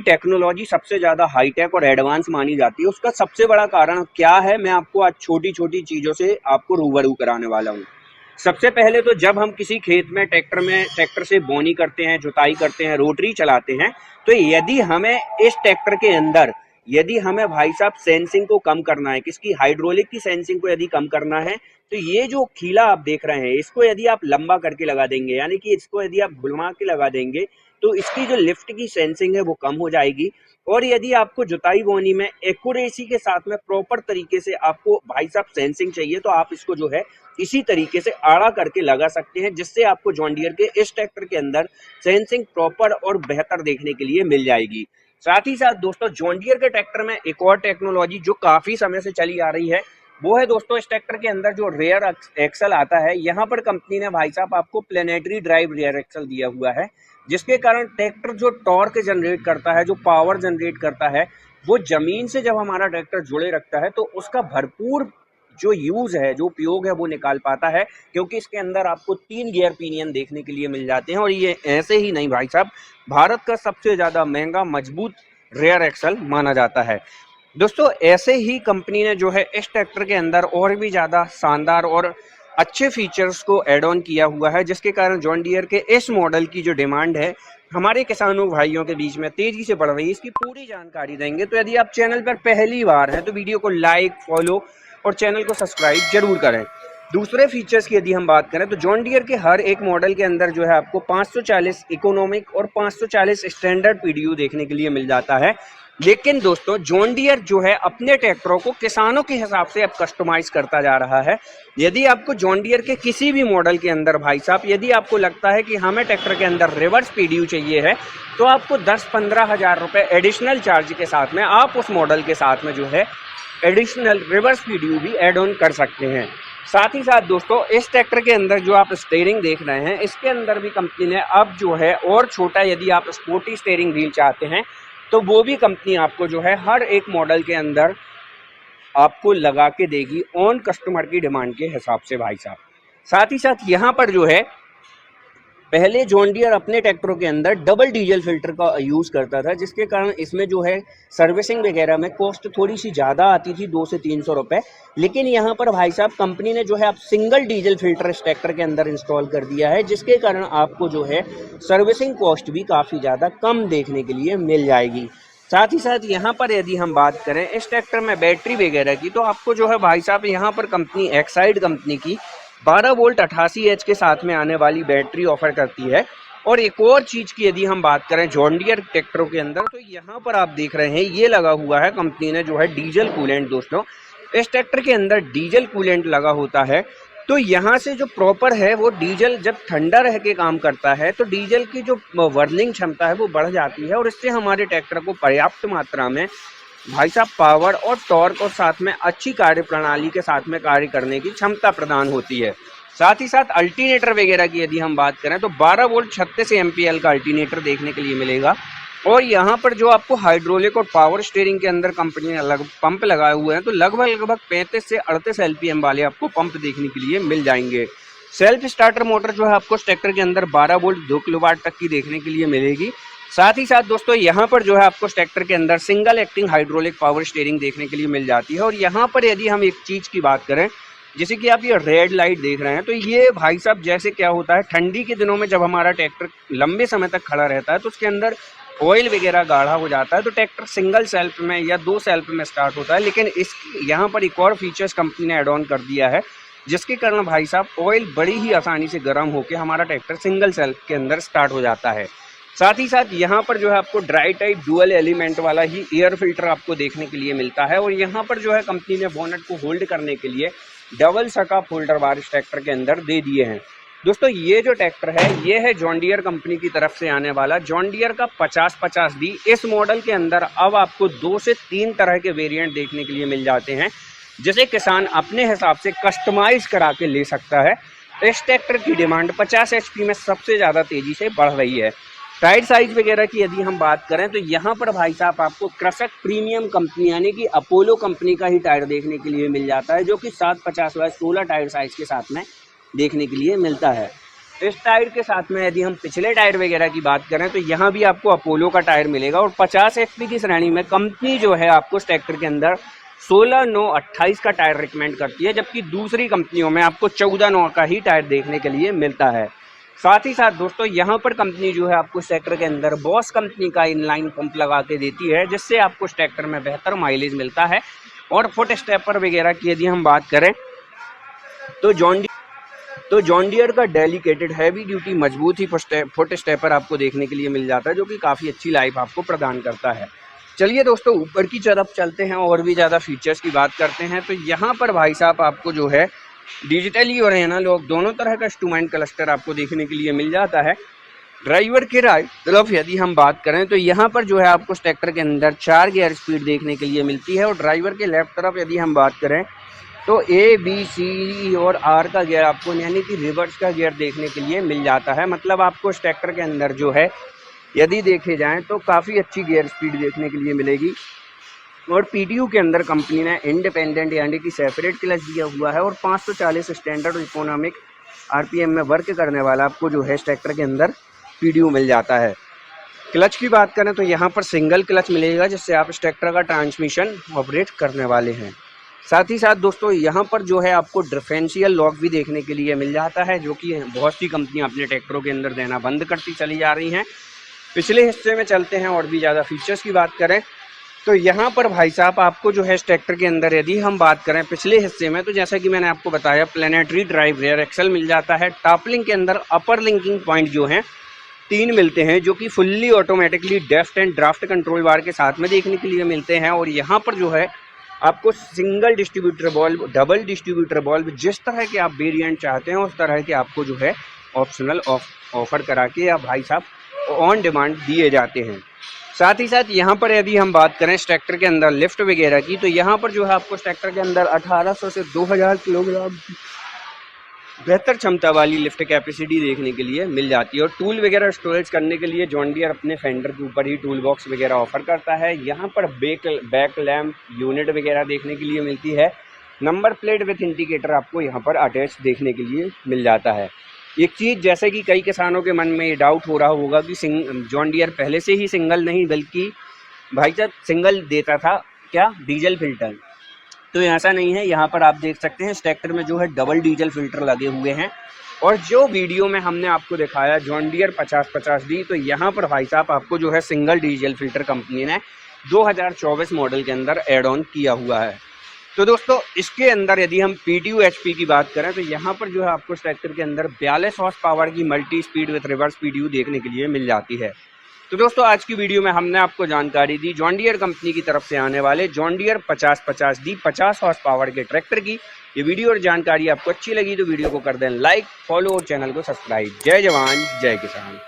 Technology सबसे ज्यादा hi tech और एडवांस मानी जाती है, उसका सबसे बड़ा कारण क्या है, मैं आपको आज छोटी छोटी चीजों से आपको रूबरू कराने वाला हूँ। सबसे पहले तो जब हम किसी खेत में ट्रैक्टर से बोनी करते हैं, जुताई करते हैं, रोटरी चलाते हैं, तो यदि हमें इस ट्रैक्टर के अंदर यदि हमें भाई साहब सेंसिंग को कम करना है, किसकी हाइड्रोलिक की सेंसिंग को यदि कम करना है, तो ये जो खीला आप देख रहे हैं इसको यदि आप लंबा करके लगा देंगे, यानी कि इसको यदि आप घुमा के लगा देंगे, तो इसकी जो लिफ्ट की सेंसिंग है वो कम हो जाएगी। और यदि आपको जुताई बोनी में एक्यूरेसी के साथ में प्रॉपर तरीके से आपको भाई साहब सेंसिंग चाहिए, तो आप इसको जो है इसी तरीके से आड़ा करके लगा सकते हैं, जिससे आपको जॉन डियर के इस ट्रैक्टर के अंदर सेंसिंग प्रॉपर और बेहतर देखने के लिए मिल जाएगी। साथ ही साथ दोस्तों जॉन डियर के ट्रैक्टर में एक और टेक्नोलॉजी जो काफी समय से चली आ रही है, वो है दोस्तों इस ट्रैक्टर के अंदर जो रेयर एक्सल आता है, यहाँ पर कंपनी ने भाई साहब आपको प्लेनेटरी ड्राइव रेयर एक्सल दिया हुआ है, जिसके कारण ट्रैक्टर जो टॉर्क जनरेट करता है, जो पावर जनरेट करता है, वो जमीन से जब हमारा ट्रैक्टर जुड़े रखता है तो उसका भरपूर जो यूज है, जो उपयोग है वो निकाल पाता है, क्योंकि इसके अंदर आपको 3 गियर पिनियन देखने के लिए मिल जाते हैं। और ये ऐसे ही नहीं भाई साहब, भारत का सबसे ज्यादा महंगा मजबूत रेयर एक्सल माना जाता है। दोस्तों ऐसे ही कंपनी ने जो है इस ट्रैक्टर के अंदर और भी ज़्यादा शानदार और अच्छे फीचर्स को ऐड ऑन किया हुआ है, जिसके कारण जॉन डियर के इस मॉडल की जो डिमांड है हमारे किसानों भाइयों के बीच में तेजी से बढ़ रही है। इसकी पूरी जानकारी देंगे, तो यदि आप चैनल पर पहली बार हैं तो वीडियो को लाइक, फॉलो और चैनल को सब्सक्राइब जरूर करें। दूसरे फीचर्स की यदि हम बात करें तो जॉन डियर के हर एक मॉडल के अंदर जो है आपको 540 इकोनॉमिक और 540 स्टैंडर्ड पीडीयू देखने के लिए मिल जाता है। लेकिन दोस्तों जॉन डियर जो है अपने ट्रैक्टरों को किसानों के हिसाब से अब कस्टमाइज करता जा रहा है। यदि आपको जॉन डियर के किसी भी मॉडल के अंदर भाई साहब यदि आपको लगता है कि हमें ट्रैक्टर के अंदर रिवर्स पीडीयू चाहिए है, तो आपको 10-15 हज़ार रुपये एडिशनल चार्ज के साथ में आप उस मॉडल के साथ में जो है एडिशनल रिवर्स पीडीयू भी एड ऑन कर सकते हैं। साथ ही साथ दोस्तों इस ट्रैक्टर के अंदर जो आप स्टीयरिंग देख रहे हैं, इसके अंदर भी कंपनी ने अब जो है और छोटा, यदि आप स्पोर्टी स्टीयरिंग व्हील चाहते हैं तो वो भी कंपनी आपको जो है हर एक मॉडल के अंदर आपको लगा के देगी ऑन कस्टमर की डिमांड के हिसाब से भाई साहब। साथ ही साथ यहाँ पर जो है पहले जॉन डियर अपने ट्रैक्टरों के अंदर डबल डीजल फिल्टर का यूज़ करता था, जिसके कारण इसमें जो है सर्विसिंग वगैरह में कॉस्ट थोड़ी सी ज़्यादा आती थी, 200 से 300 रुपये। लेकिन यहाँ पर भाई साहब कंपनी ने जो है आप सिंगल डीजल फिल्टर इस ट्रैक्टर के अंदर इंस्टॉल कर दिया है, जिसके कारण आपको जो है सर्विसिंग कॉस्ट भी काफ़ी ज़्यादा कम देखने के लिए मिल जाएगी। साथ ही साथ यहाँ पर यदि हम बात करें इस ट्रैक्टर में बैटरी वगैरह की, तो आपको जो है भाई साहब यहाँ पर कंपनी एक्साइड कंपनी की 12 वोल्ट 88 एच के साथ में आने वाली बैटरी ऑफर करती है। और एक और चीज़ की यदि हम बात करें जॉन डियर ट्रैक्टरों के अंदर, तो यहाँ पर आप देख रहे हैं ये लगा हुआ है कंपनी ने जो है डीजल कूलेंट। दोस्तों इस ट्रैक्टर के अंदर डीजल कूलेंट लगा होता है, तो यहाँ से जो प्रॉपर है वो डीजल जब ठंडा रह के काम करता है तो डीजल की जो बर्निंग क्षमता है वो बढ़ जाती है, और इससे हमारे ट्रैक्टर को पर्याप्त मात्रा में भाई साहब पावर और टॉर्क और साथ में अच्छी कार्य प्रणाली के साथ में कार्य करने की क्षमता प्रदान होती है। साथ ही साथ अल्टरनेटर वगैरह की यदि हम बात करें तो 12 वोल्ट 36 एम्पीयर का अल्टरनेटर देखने के लिए मिलेगा। और यहाँ पर जो आपको हाइड्रोलिक और पावर स्टीयरिंग के अंदर कंपनी ने अलग पंप लगाए हुए हैं, तो लगभग 35 से 38 एलपीएम वाले आपको पंप देखने के लिए मिल जाएंगे। सेल्फ स्टार्टर मोटर जो है आपको ट्रैक्टर के अंदर 12 वोल्ट 2 किलोवाट तक की देखने के लिए मिलेगी। साथ ही साथ दोस्तों यहाँ पर जो है आपको ट्रैक्टर के अंदर single acting hydraulic power steering देखने के लिए मिल जाती है। और यहाँ पर यदि हम एक चीज़ की बात करें, जैसे कि आप ये रेड लाइट देख रहे हैं, तो ये भाई साहब जैसे क्या होता है ठंडी के दिनों में जब हमारा ट्रैक्टर लंबे समय तक खड़ा रहता है तो उसके अंदर ऑयल वगैरह गाढ़ा हो जाता है, तो ट्रैक्टर सिंगल सेल्फ में या 2 सेल्फ में स्टार्ट होता है। लेकिन इस यहाँ पर एक और फीचर्स कंपनी ने एड ऑन कर दिया है, जिसके कारण भाई साहब ऑयल बड़ी ही आसानी से गर्म होकर हमारा ट्रैक्टर सिंगल सेल्फ के अंदर स्टार्ट हो जाता है। साथ ही साथ यहाँ पर जो है आपको ड्राई टाइप डुअल एलिमेंट वाला ही एयर फिल्टर आपको देखने के लिए मिलता है। और यहाँ पर जो है कंपनी ने बोनट को होल्ड करने के लिए डबल सका फोल्डर बार इस ट्रैक्टर के अंदर दे दिए हैं। दोस्तों ये जो ट्रैक्टर है ये है जॉन डियर कंपनी की तरफ से आने वाला जॉन डियर का 5050D। इस मॉडल के अंदर अब आपको 2 से 3 तरह के वेरिएंट देखने के लिए मिल जाते हैं, जिसे किसान अपने हिसाब से कस्टमाइज करा के ले सकता है। इस ट्रैक्टर की डिमांड 50 HP में सबसे ज़्यादा तेज़ी से बढ़ रही है। टायर साइज वगैरह की यदि हम बात करें तो यहाँ पर भाई साहब आपको क्रशक प्रीमियम कंपनी यानी कि अपोलो कंपनी का ही टायर देखने के लिए मिल जाता है, जो कि 750/16 टायर साइज के साथ में देखने के लिए मिलता है। इस टायर के साथ में यदि हम पिछले टायर वगैरह की बात करें तो यहाँ भी आपको अपोलो का टायर मिलेगा और 50 HP की श्रेणी में कंपनी जो है आपको इस ट्रैक्टर के अंदर 16/9/28 का टायर रिकमेंड करती है, जबकि दूसरी कंपनियों में आपको 14/9 का ही टायर देखने के लिए मिलता है। साथ ही साथ दोस्तों यहाँ पर कंपनी जो है आपको इस ट्रैक्टर के अंदर बॉस कंपनी का इनलाइन पंप लगा के देती है, जिससे आपको इस ट्रैक्टर में बेहतर माइलेज मिलता है। और फुट स्टेपर वगैरह की यदि हम बात करें तो जॉन डियर का डेडिकेटेड हैवी ड्यूटी मजबूत ही फुट स्टेपर आपको देखने के लिए मिल जाता है, जो कि काफ़ी अच्छी लाइफ आपको प्रदान करता है। चलिए दोस्तों ऊपर की तरफ चलते हैं और भी ज़्यादा फीचर्स की बात करते हैं। तो यहाँ पर भाई साहब आपको जो है डिजिटली और एनालॉग दोनों तरह का इंस्ट्रूमेंट क्लस्टर आपको देखने के लिए मिल जाता है। ड्राइवर के राइट तरफ यदि हम बात करें तो यहाँ पर जो है आपको इस ट्रैक्टर के अंदर 4 गियर स्पीड देखने के लिए मिलती है और ड्राइवर के लेफ्ट तरफ यदि हम बात करें तो A, B, C और R का गियर आपको यानी कि रिवर्स का गियर देखने के लिए मिल जाता है। मतलब आपको इस ट्रैक्टर के अंदर जो है यदि देखे जाएं तो काफ़ी अच्छी गियर स्पीड देखने के लिए मिलेगी। और PTU के अंदर कंपनी ने इंडिपेंडेंट यानी कि सेपरेट क्लच दिया हुआ है और 540 स्टैंडर्ड इकोनॉमिक RPM में वर्क करने वाला आपको जो है इस ट्रैक्टर के अंदर PTU मिल जाता है। क्लच की बात करें तो यहाँ पर सिंगल क्लच मिलेगा, जिससे आप इस ट्रैक्टर का ट्रांसमिशन ऑपरेट करने वाले हैं। साथ ही साथ दोस्तों यहाँ पर जो है आपको डिफरेंशियल लॉक भी देखने के लिए मिल जाता है, जो कि बहुत सी कंपनियां अपने ट्रैक्टरों के अंदर देना बंद करती चली जा रही हैं। पिछले हिस्से में चलते हैं और भी ज़्यादा फीचर्स की बात करें तो यहाँ पर भाई साहब आपको जो है इस ट्रैक्टर के अंदर यदि हम बात करें पिछले हिस्से में तो जैसा कि मैंने आपको बताया प्लेनेटरी ड्राइव रेयर एक्सल मिल जाता है। टॉप लिंक के अंदर अपर लिंकिंग पॉइंट जो हैं 3 मिलते हैं, जो कि fully automatically deft and draft control bar के साथ में देखने के लिए मिलते हैं। और यहाँ पर जो है आपको single distributor bulb, double distributor bulb, जिस तरह के आप वेरिएंट चाहते हैं उस तरह के आपको जो है ऑप्शनल ऑफर करा के या भाई साहब ऑन डिमांड दिए जाते हैं। साथ ही साथ यहाँ पर यदि हम बात करें इस ट्रैक्टर के अंदर लिफ्ट वगैरह की तो यहाँ पर जो है आपको इस ट्रैक्टर के अंदर 1800 से 2000 किलोग्राम बेहतर क्षमता वाली लिफ्ट कैपेसिटी देखने के लिए मिल जाती है। और टूल वगैरह स्टोरेज करने के लिए जॉन डियर अपने फेंडर के ऊपर ही टूल बॉक्स वगैरह ऑफर करता है। यहाँ पर बैक लैम्प यूनिट वगैरह देखने के लिए मिलती है। नंबर प्लेट विथ इंडिकेटर आपको यहाँ पर अटैच देखने के लिए मिल जाता है। एक चीज़ जैसे कि कई किसानों के मन में ये डाउट हो रहा होगा कि जॉन डियर पहले से ही सिंगल नहीं बल्कि भाई साहब सिंगल देता था क्या डीजल फिल्टर, तो ऐसा नहीं है। यहाँ पर आप देख सकते हैं इस ट्रैक्टर में जो है डबल डीजल फिल्टर लगे हुए हैं। और जो वीडियो में हमने आपको दिखाया जॉन डियर 5050D, तो यहाँ पर भाई साहब आपको जो है सिंगल डीजल फिल्टर कंपनी ने 2024 मॉडल के अंदर एड ऑन किया हुआ है। तो दोस्तों इसके अंदर यदि हम PTU HP की बात करें तो यहाँ पर जो है आपको इस ट्रैक्टर के अंदर 42 हॉर्स पावर की multi speed with reverse PTU देखने के लिए मिल जाती है। तो दोस्तों आज की वीडियो में हमने आपको जानकारी दी जॉन डियर कंपनी की तरफ से आने वाले John Deere 5050D 50 horse power के ट्रैक्टर की। ये वीडियो और जानकारी आपको अच्छी लगी तो वीडियो को कर दें लाइक, फॉलो और चैनल को सब्सक्राइब। जय जवान जय किसान।